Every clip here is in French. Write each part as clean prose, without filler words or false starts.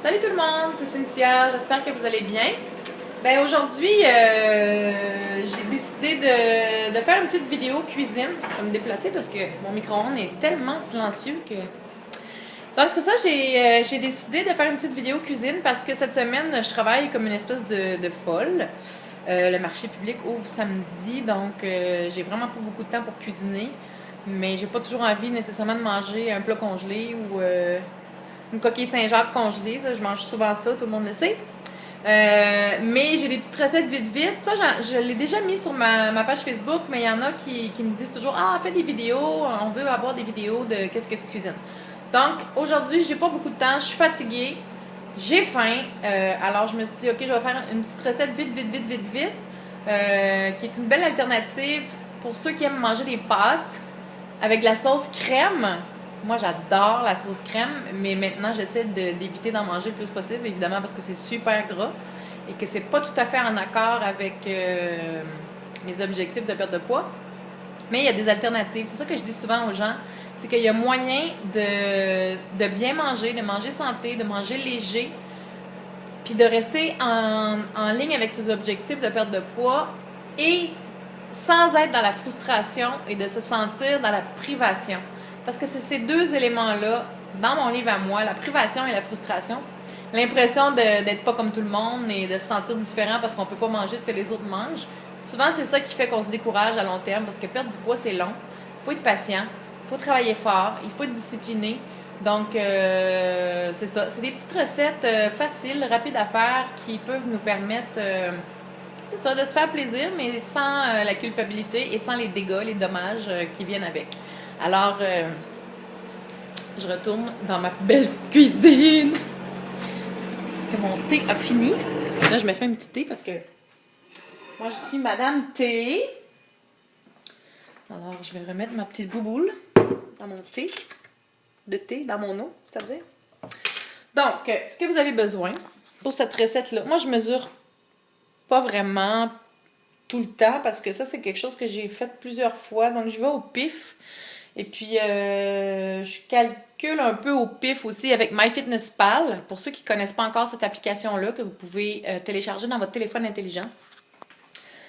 Salut tout le monde, c'est Cynthia, j'espère que vous allez bien. Aujourd'hui, j'ai décidé de faire une petite vidéo cuisine. Je vais me déplacer parce que mon micro-ondes est tellement silencieux que... Donc c'est ça, j'ai décidé de faire une petite vidéo cuisine parce que cette semaine, je travaille comme une espèce de folle. Le marché public ouvre samedi, donc j'ai vraiment pas beaucoup de temps pour cuisiner. Mais j'ai pas toujours envie nécessairement de manger un plat congelé ou une coquille Saint-Jacques congelée. Ça, je mange souvent ça, tout le monde le sait. Mais j'ai des petites recettes vite. Ça, je l'ai déjà mis sur ma page Facebook, mais il y en a qui me disent toujours Ah, fais des vidéos, on veut avoir des vidéos de qu'est-ce que tu cuisines. Donc, aujourd'hui, j'ai pas beaucoup de temps, je suis fatiguée, j'ai faim. Alors, je me suis dit Ok, je vais faire une petite recette vite, qui est une belle alternative pour ceux qui aiment manger des pâtes avec de la sauce crème. Moi, j'adore la sauce crème, mais maintenant, j'essaie d'éviter d'en manger le plus possible, évidemment, parce que c'est super gras et que c'est pas tout à fait en accord avec mes objectifs de perte de poids. Mais il y a des alternatives. C'est ça que je dis souvent aux gens, c'est qu'il y a moyen de bien manger, de manger santé, de manger léger, puis de rester en ligne avec ses objectifs de perte de poids et sans être dans la frustration et de se sentir dans la privation. Parce que c'est ces deux éléments-là, dans mon livre à moi, la privation et la frustration, l'impression d'être pas comme tout le monde et de se sentir différent parce qu'on peut pas manger ce que les autres mangent. Souvent, c'est ça qui fait qu'on se décourage à long terme parce que perdre du poids, c'est long. Il faut être patient, il faut travailler fort, il faut être discipliné. Donc, c'est ça. C'est des petites recettes faciles, rapides à faire qui peuvent nous permettre... c'est ça, de se faire plaisir, mais sans la culpabilité et sans les dégâts, les dommages qui viennent avec. Alors, je retourne dans ma belle cuisine. Parce que mon thé a fini. Là, je me fais un petit thé parce que moi, je suis Madame Thé. Alors, je vais remettre ma petite bouboule dans mon thé. De thé, dans mon eau, c'est-à-dire. Donc, ce que vous avez besoin pour cette recette-là, moi, je mesure pas vraiment tout le temps parce que ça, c'est quelque chose que j'ai fait plusieurs fois. Donc, je vais au pif. Et puis, je calcule un peu au pif aussi avec MyFitnessPal. Pour ceux qui ne connaissent pas encore cette application-là, que vous pouvez télécharger dans votre téléphone intelligent.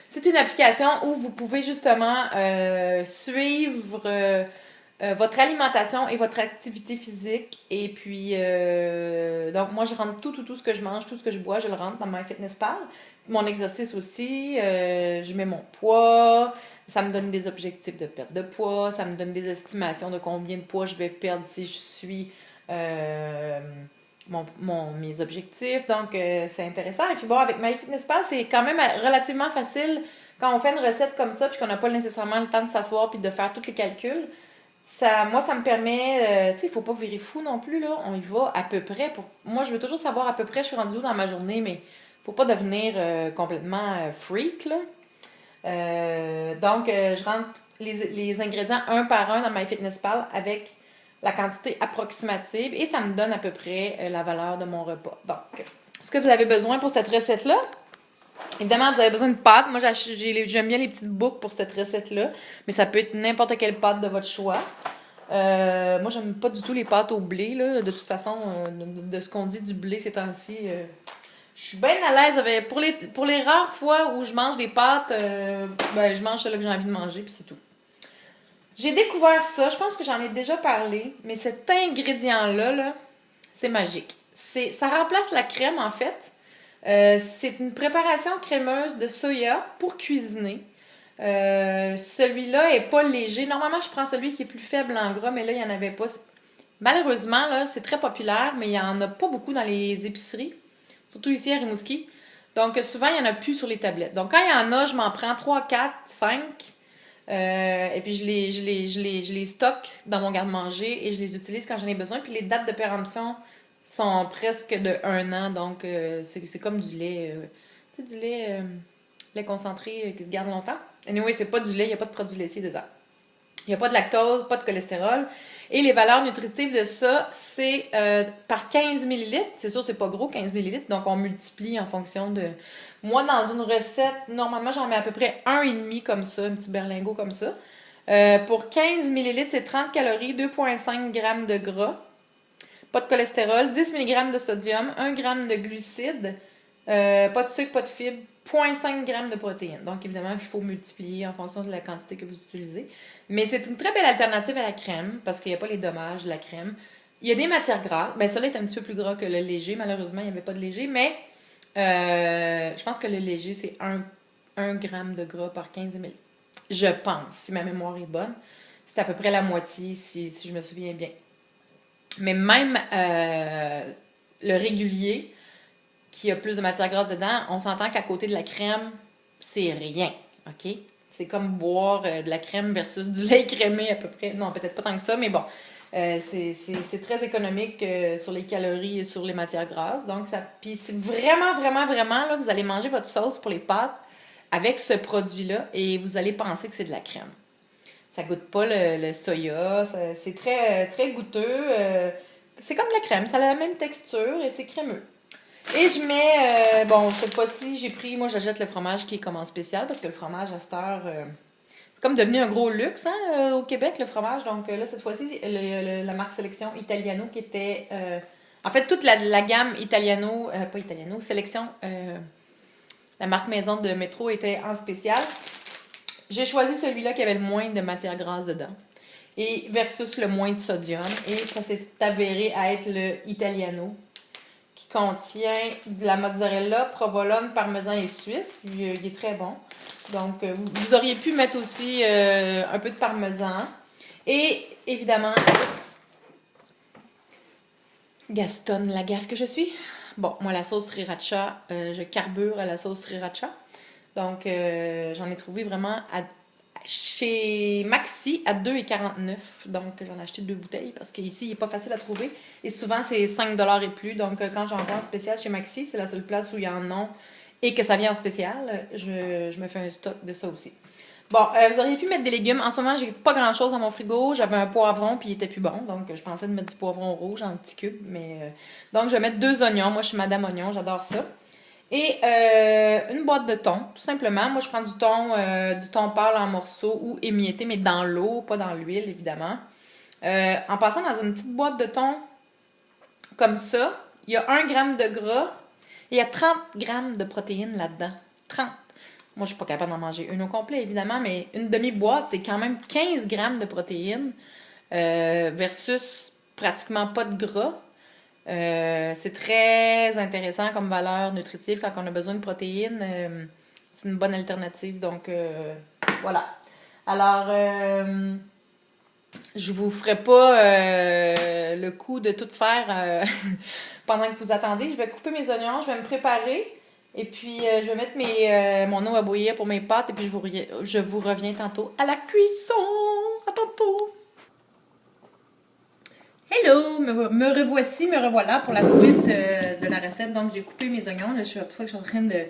C'est une application où vous pouvez justement suivre votre alimentation et votre activité physique. Et puis, donc moi, je rentre tout ce que je mange, tout ce que je bois, je le rentre dans MyFitnessPal. Mon exercice aussi, je mets mon poids, ça me donne des objectifs de perte de poids, ça me donne des estimations de combien de poids je vais perdre si je suis mes objectifs. Donc, c'est intéressant. Et puis bon, avec MyFitnessPal, c'est quand même relativement facile quand on fait une recette comme ça puis qu'on n'a pas nécessairement le temps de s'asseoir puis de faire tous les calculs. Moi, ça me permet, tu sais, il faut pas virer fou non plus, là. On y va à peu près. Moi, je veux toujours savoir à peu près je suis rendue où dans ma journée, mais faut pas devenir complètement freak, là. Donc, je rentre les ingrédients un par un dans MyFitnessPal avec la quantité approximative et ça me donne à peu près la valeur de mon repas. Donc, ce que vous avez besoin pour cette recette-là, évidemment, vous avez besoin de pâtes. Moi, j'aime bien les petites boucles pour cette recette-là, mais ça peut être n'importe quelle pâte de votre choix. Moi, j'aime pas du tout les pâtes au blé, là. De toute façon, de ce qu'on dit du blé ces temps-ci... je suis bien à l'aise avec... Pour les rares fois où je mange des pâtes, je mange celle que j'ai envie de manger, puis c'est tout. J'ai découvert ça, je pense que j'en ai déjà parlé, mais cet ingrédient-là, là, c'est magique. Ça remplace la crème, en fait. C'est une préparation crémeuse de soya pour cuisiner. Celui-là est pas léger. Normalement, je prends celui qui est plus faible en gras, mais là, il n'y en avait pas. Malheureusement, là, c'est très populaire, mais il n'y en a pas beaucoup dans les épiceries. Surtout ici à Rimouski. Donc, souvent, il n'y en a plus sur les tablettes. Donc, quand il y en a, je m'en prends 3, 4, 5. Et puis, je les stocke dans mon garde-manger et je les utilise quand j'en ai besoin. Puis, les dates de péremption sont presque de 1 an. Donc, c'est comme du lait. C'est du lait concentré qui se garde longtemps. Anyway, c'est pas du lait, il n'y a pas de produits laitiers dedans. Il n'y a pas de lactose, pas de cholestérol. Et les valeurs nutritives de ça, c'est par 15 ml. C'est sûr, c'est pas gros, 15 ml. Donc, on multiplie en fonction de... Moi, dans une recette, normalement, j'en mets à peu près 1,5 comme ça, un petit berlingot comme ça. Pour 15 ml, c'est 30 calories, 2,5 grammes de gras. pas de cholestérol, 10 mg de sodium, 1 g de glucides, pas de sucre, pas de fibres, 0,5 g de protéines. Donc, évidemment, il faut multiplier en fonction de la quantité que vous utilisez. Mais c'est une très belle alternative à la crème parce qu'il n'y a pas les dommages de la crème. Il y a des matières grasses. Ben, ça là est un petit peu plus gras que le léger. Malheureusement, il n'y avait pas de léger. Mais je pense que le léger, c'est 1 g de gras par 15 ml. Je pense, si ma mémoire est bonne. C'est à peu près la moitié, si je me souviens bien. Mais même le régulier, qui a plus de matière grasse dedans, on s'entend qu'à côté de la crème, c'est rien, OK? C'est comme boire de la crème versus du lait crémé à peu près. Non, peut-être pas tant que ça, mais bon. C'est très économique sur les calories et sur les matières grasses. Donc, ça. Puis, c'est vraiment, vraiment, vraiment, là, vous allez manger votre sauce pour les pâtes avec ce produit-là et vous allez penser que c'est de la crème. Ça goûte pas le soya. C'est très, très goûteux. C'est comme de la crème. Ça a la même texture et c'est crémeux. Et je mets, bon, cette fois-ci, moi, j'achète le fromage qui est comme en spécial parce que le fromage à cette heure, c'est comme devenu un gros luxe au Québec, le fromage. Donc là, cette fois-ci, la marque Sélection Italiano qui était, en fait, toute la gamme Italiano, pas Italiano, Sélection, la marque maison de métro était en spécial. J'ai choisi celui-là qui avait le moins de matière grasse dedans. Et versus le moins de sodium. Et ça s'est avéré à être le Italiano, qui contient de la mozzarella, provolone, parmesan et suisse. Puis il est très bon. Donc, vous auriez pu mettre aussi un peu de parmesan. Et évidemment, Gaston, la gaffe que je suis. Bon, moi, la sauce sriracha, je carbure à la sauce sriracha. Donc, j'en ai trouvé vraiment chez Maxi à 2,49$. Donc, j'en ai acheté 2 bouteilles parce qu'ici, il n'est pas facile à trouver. Et souvent, c'est 5$ et plus. Donc, quand j'en vois en spécial chez Maxi, c'est la seule place où il y en a et que ça vient en spécial. Je me fais un stock de ça aussi. Bon, vous auriez pu mettre des légumes. En ce moment, j'ai pas grand-chose dans mon frigo. J'avais un poivron, puis il était plus bon. Donc, je pensais de mettre du poivron rouge en petits cubes. Mais donc, je vais mettre 2 oignons. Moi, je suis Madame Oignon. J'adore ça. Et une boîte de thon, tout simplement. Moi, je prends du thon pâle en morceaux ou émietté, mais dans l'eau, pas dans l'huile, évidemment. En passant dans une petite boîte de thon comme ça, il y a 1 g de gras et il y a 30 g de protéines là-dedans. 30. Moi, je suis pas capable d'en manger une au complet, évidemment, mais une demi-boîte, c'est quand même 15 g de protéines versus pratiquement pas de gras. C'est très intéressant comme valeur nutritive quand on a besoin de protéines. C'est une bonne alternative. Donc, voilà. Alors, je vous ferai pas le coup de tout faire pendant que vous attendez. Je vais couper mes oignons, je vais me préparer. Et puis, je vais mettre mon eau à bouillir pour mes pâtes. Et puis, je vous reviens tantôt à la cuisson. À tantôt! Hello! Me revoici, me revoilà pour la suite de la recette. Donc, j'ai coupé mes oignons. Là, c'est pour ça que je suis en train de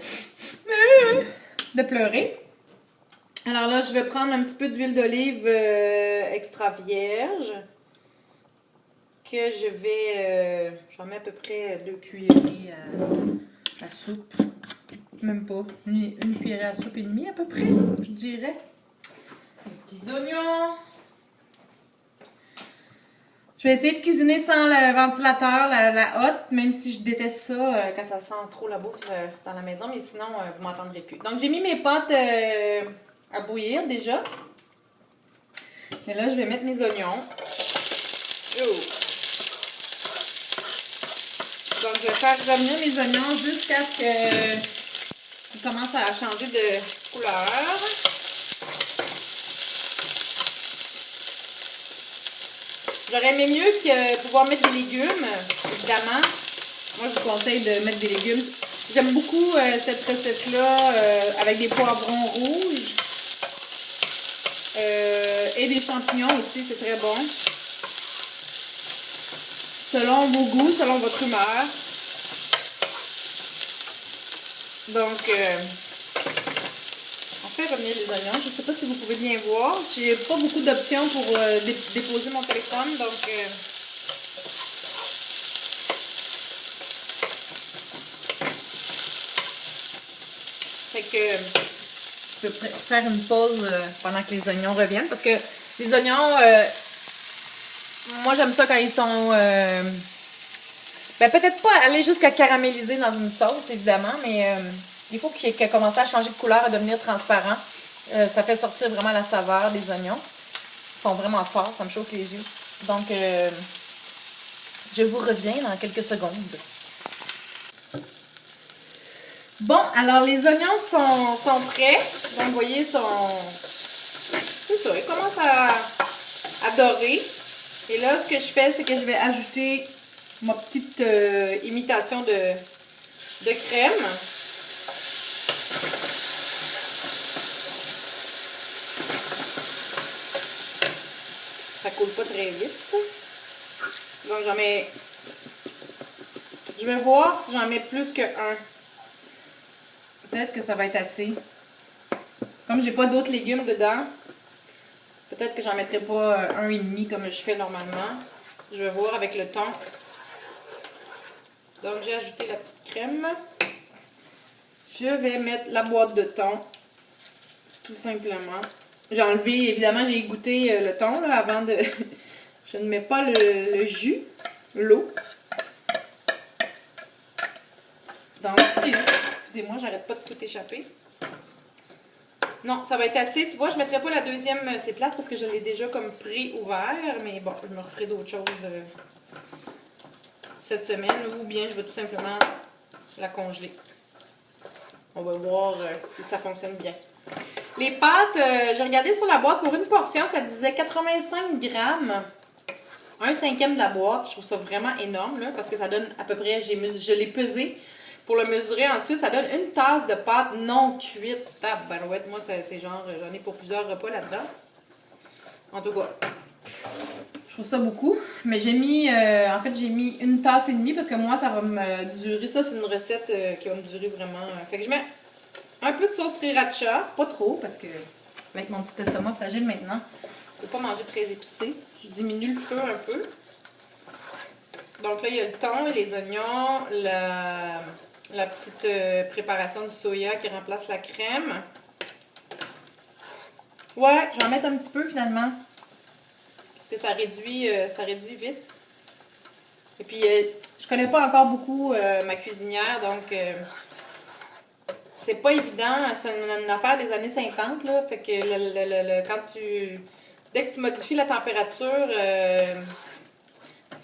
pleurer. Alors là, je vais prendre un petit peu d'huile d'olive extra vierge. Que je vais... j'en mets à peu près 2 cuillerées à soupe. Même pas. Une cuillerée à soupe et demie à peu près, je dirais. Des petits oignons. Je vais essayer de cuisiner sans le ventilateur, la hotte, même si je déteste ça quand ça sent trop la bouffe dans la maison, mais sinon, vous m'entendrez plus. Donc, j'ai mis mes pâtes à bouillir déjà. Et là, je vais mettre mes oignons. Oh. Donc, je vais faire revenir mes oignons jusqu'à ce qu'ils commencent à changer de couleur. J'aurais aimé mieux que pouvoir mettre des légumes, évidemment. Moi, je vous conseille de mettre des légumes. J'aime beaucoup cette recette-là avec des poivrons rouges. Et des champignons aussi, c'est très bon. Selon vos goûts, selon votre humeur. Donc, on fait revenir les oignons. Je ne sais pas si vous pouvez bien voir. J'ai pas beaucoup d'options pour déposer mon téléphone, donc... Fait que je peux faire une pause pendant que les oignons reviennent parce que les oignons, moi j'aime ça quand ils sont Ben, peut-être pas aller jusqu'à caraméliser dans une sauce, évidemment, mais il faut qu'il commence à changer de couleur, à devenir transparent. Ça fait sortir vraiment la saveur des oignons. Ils sont vraiment forts, ça me chauffe les yeux. Donc, je vous reviens dans quelques secondes. Bon, alors les oignons sont prêts. Donc, vous voyez, c'est ça, ils commencent à dorer. Et là, ce que je fais, c'est que je vais ajouter ma petite imitation de crème. Ça coule pas très vite. Donc, j'en mets... Je vais voir si j'en mets plus que un. Peut-être que ça va être assez. Comme j'ai pas d'autres légumes dedans, peut-être que j'en mettrai pas un et demi comme je fais normalement. Je vais voir avec le thon. Donc, j'ai ajouté la petite crème. Je vais mettre la boîte de thon, tout simplement. J'ai enlevé, évidemment, j'ai goûté le thon là, avant de... Je ne mets pas le jus, l'eau. Donc, excusez-moi, j'arrête pas de tout échapper. Non, ça va être assez. Tu vois, je ne mettrai pas la deuxième, c'est plate parce que je l'ai déjà comme pré-ouvert. Mais bon, je me referai d'autres choses cette semaine ou bien je vais tout simplement la congeler. On va voir si ça fonctionne bien. Les pâtes, j'ai regardé sur la boîte, pour une portion, ça disait 85 grammes. 1/5 de la boîte. Je trouve ça vraiment énorme là, parce que ça donne à peu près, je l'ai pesé. Pour le mesurer ensuite, ça donne une tasse de pâte non cuite. Tabarouette, moi, c'est genre, j'en ai pour plusieurs repas là-dedans. En tout cas, je trouve ça beaucoup. Mais j'ai mis, en fait, j'ai mis une tasse et demie parce que moi, ça va me durer. Ça, c'est une recette qui va me durer vraiment. Fait que je mets un peu de sauce sriracha. Pas trop parce que, avec mon petit estomac fragile maintenant, je ne peux pas manger très épicé. Je diminue le feu un peu. Donc là, il y a le thon et les oignons, la petite préparation du soya qui remplace la crème. Ouais, je vais en mettre un petit peu finalement. Parce que ça réduit vite. Et puis, je connais pas encore beaucoup ma cuisinière, donc c'est pas évident. C'est une affaire des années 50, là. Fait que dès que tu modifies la température,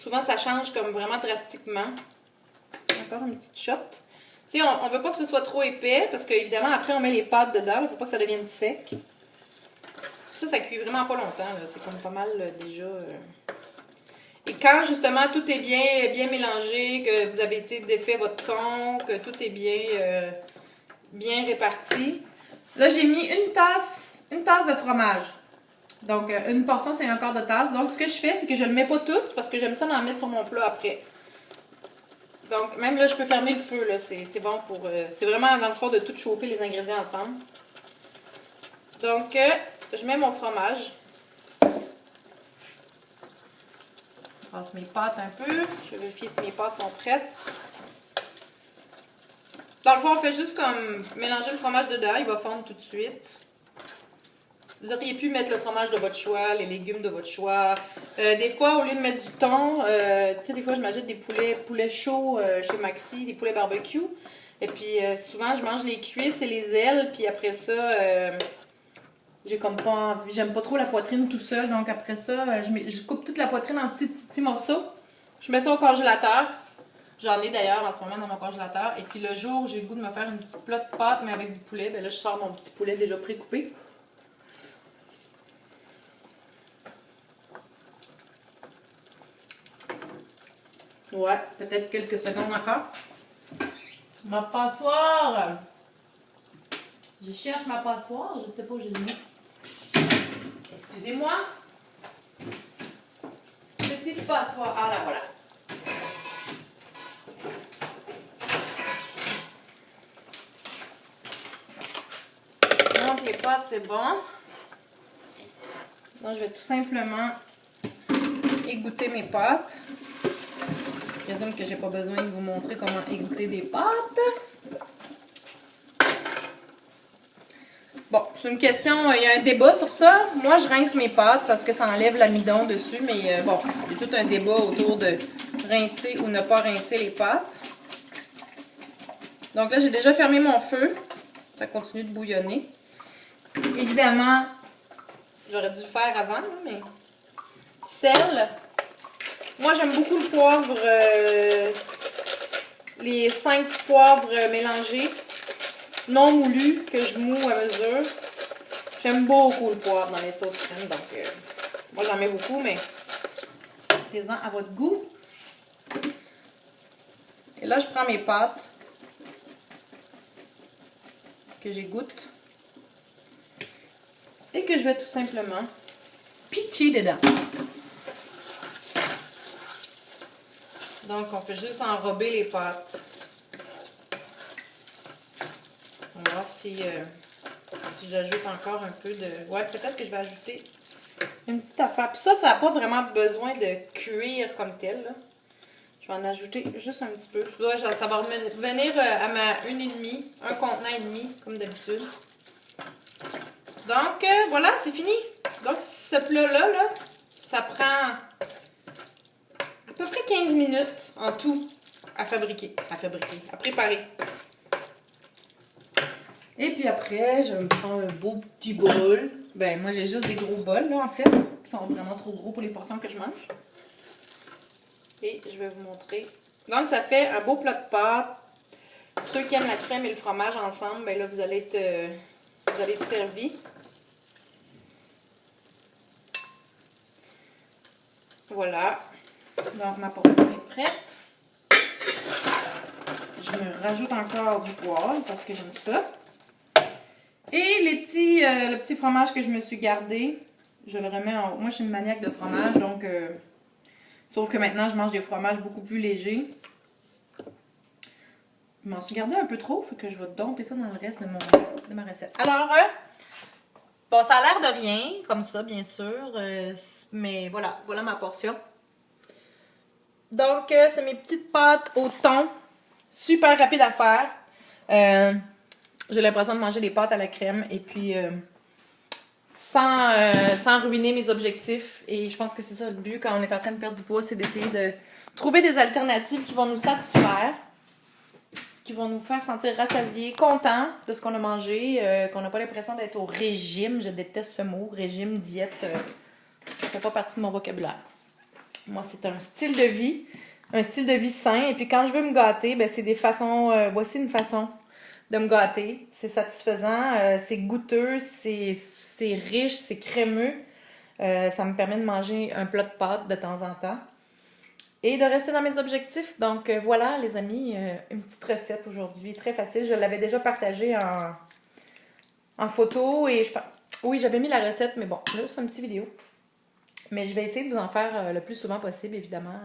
souvent ça change comme vraiment drastiquement. Encore une petite shot. Tu sais, on veut pas que ce soit trop épais parce qu'évidemment, après, on met les pâtes dedans. Il faut pas que ça devienne sec. Ça cuit vraiment pas longtemps. C'est comme pas mal déjà. Et quand, justement, tout est bien mélangé, que vous avez défait votre thon, que tout est bien réparti. Là, j'ai mis une tasse de fromage. Donc, une portion, c'est un quart de tasse. Donc, ce que je fais, c'est que je ne le mets pas tout parce que j'aime ça d'en mettre sur mon plat après. Donc, même là, je peux fermer le feu, là. C'est bon pour... c'est vraiment, dans le fond, de tout chauffer les ingrédients ensemble. Donc, je mets mon fromage. Je passe mes pâtes un peu. Je vais vérifier si mes pâtes sont prêtes. Dans le fond, on fait juste comme mélanger le fromage dedans. Il va fondre tout de suite. Vous auriez pu mettre le fromage de votre choix, les légumes de votre choix. Des fois, au lieu de mettre du thon, tu sais, des fois, je m'achète des poulets chauds chez Maxi, des poulets barbecue. Et puis, souvent, je mange les cuisses et les ailes. Puis après ça, j'ai comme pas envie, j'aime pas trop la poitrine tout seul. Donc après ça, je coupe toute la poitrine en petits morceaux. Je mets ça au congélateur. J'en ai d'ailleurs en ce moment dans mon congélateur. Et puis le jour où j'ai le goût de me faire une petite plat de pâte, mais avec du poulet, ben là, je sors mon petit poulet déjà pré-coupé. Ouais, peut-être quelques secondes encore. Ma passoire! Je cherche ma passoire, je sais pas où je l'ai mis. Excusez-moi. Petite passoire. Ah là, voilà. Donc les pâtes, c'est bon. Donc je vais tout simplement égoutter mes pâtes. Je présume que j'ai pas besoin de vous montrer comment égoutter des pâtes. Bon, c'est une question, il y a un débat sur ça. Moi, je rince mes pâtes parce que ça enlève l'amidon dessus, mais bon, il y a tout un débat autour de rincer ou ne pas rincer les pâtes. Donc là, j'ai déjà fermé mon feu. Ça continue de bouillonner. Évidemment, j'aurais dû le faire avant, là, mais... Sel. Moi, j'aime beaucoup le poivre. Les 5 poivres mélangés. Non moulus, que je moue à mesure. J'aime beaucoup le poivre dans les sauces crème. Donc, moi, j'en mets beaucoup, mais... mettez-en à votre goût. Et là, je prends mes pâtes. Que j'égoutte. Et que je vais tout simplement pitcher dedans. Donc, on fait juste enrober les pâtes. On va voir si j'ajoute encore un peu de... Ouais, peut-être que je vais ajouter une petite affaire. Puis ça n'a pas vraiment besoin de cuire comme tel, là. Je vais en ajouter juste un petit peu. Là, ça va revenir à ma 1,5, un contenant et demi, comme d'habitude. Donc, voilà, c'est fini. Donc, ce plat-là, là, ça prend à peu près 15 minutes en tout à préparer. Et puis après, je me prends un beau petit bol. Ben, moi, j'ai juste des gros bols, là, en fait, qui sont vraiment trop gros pour les portions que je mange. Et je vais vous montrer. Donc, ça fait un beau plat de pâtes. Ceux qui aiment la crème et le fromage ensemble, ben là, vous allez être servis. Voilà. Donc, ma portion est prête. Je me rajoute encore du poivre parce que j'aime ça. Et le petit fromage que je me suis gardé, je le remets en haut. Moi, je suis une maniaque de fromage, donc... sauf que maintenant, je mange des fromages beaucoup plus légers. Je m'en suis gardé un peu trop, fait que je vais domper ça dans le reste de ma recette. Alors, bon, ça a l'air de rien, comme ça, bien sûr. Mais voilà, voilà ma portion. Donc, c'est mes petites pâtes au thon. Super rapide à faire. J'ai l'impression de manger des pâtes à la crème. Et puis, sans ruiner mes objectifs. Et je pense que c'est ça le but quand on est en train de perdre du poids, c'est d'essayer de trouver des alternatives qui vont nous satisfaire, qui vont nous faire sentir rassasiés, contents de ce qu'on a mangé, qu'on n'a pas l'impression d'être au régime. Je déteste ce mot, régime, diète, ça fait pas partie de mon vocabulaire. Moi, c'est un style de vie sain. Et puis quand je veux me gâter, ben, c'est des façons, voici une façon de me gâter. C'est satisfaisant, c'est goûteux, c'est riche, c'est crémeux. Ça me permet de manger un plat de pâtes de temps en temps. Et de rester dans mes objectifs. Donc voilà, les amis, une petite recette aujourd'hui, très facile. Je l'avais déjà partagée en photo. Et oui, j'avais mis la recette, mais bon, là, c'est une petite vidéo. Mais je vais essayer de vous en faire le plus souvent possible, évidemment.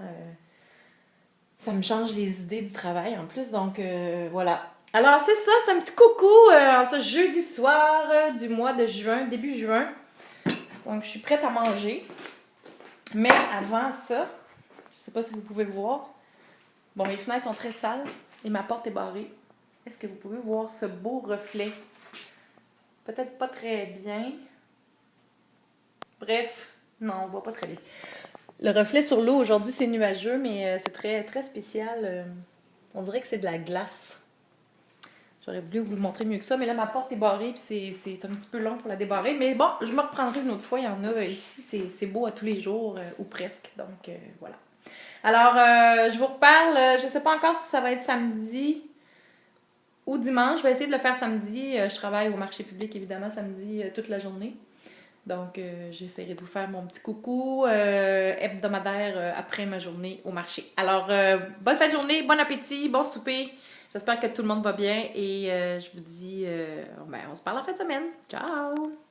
Ça me change les idées du travail en plus, donc voilà. Alors c'est ça, c'est un petit coucou en ce jeudi soir du mois de juin, début juin. Donc je suis prête à manger. Mais avant ça, je sais pas si vous pouvez le voir. Bon, mes fenêtres sont très sales et ma porte est barrée. Est-ce que vous pouvez voir ce beau reflet? Peut-être pas très bien. Bref. Non, on voit pas très bien. Le reflet sur l'eau, aujourd'hui, c'est nuageux, mais c'est très, très spécial. On dirait que c'est de la glace. J'aurais voulu vous le montrer mieux que ça, mais là, ma porte est barrée, puis c'est un petit peu long pour la débarrer. Mais bon, je me reprendrai une autre fois. Il y en a ici, c'est beau à tous les jours, ou presque. Donc, voilà. Alors, je vous reparle. Je sais pas encore si ça va être samedi ou dimanche. Je vais essayer de le faire samedi. Je travaille au marché public, évidemment, samedi, toute la journée. Donc, j'essaierai de vous faire mon petit coucou hebdomadaire après ma journée au marché. Alors, bonne fin de journée, bon appétit, bon souper. J'espère que tout le monde va bien et je vous dis, on se parle en fin de semaine. Ciao!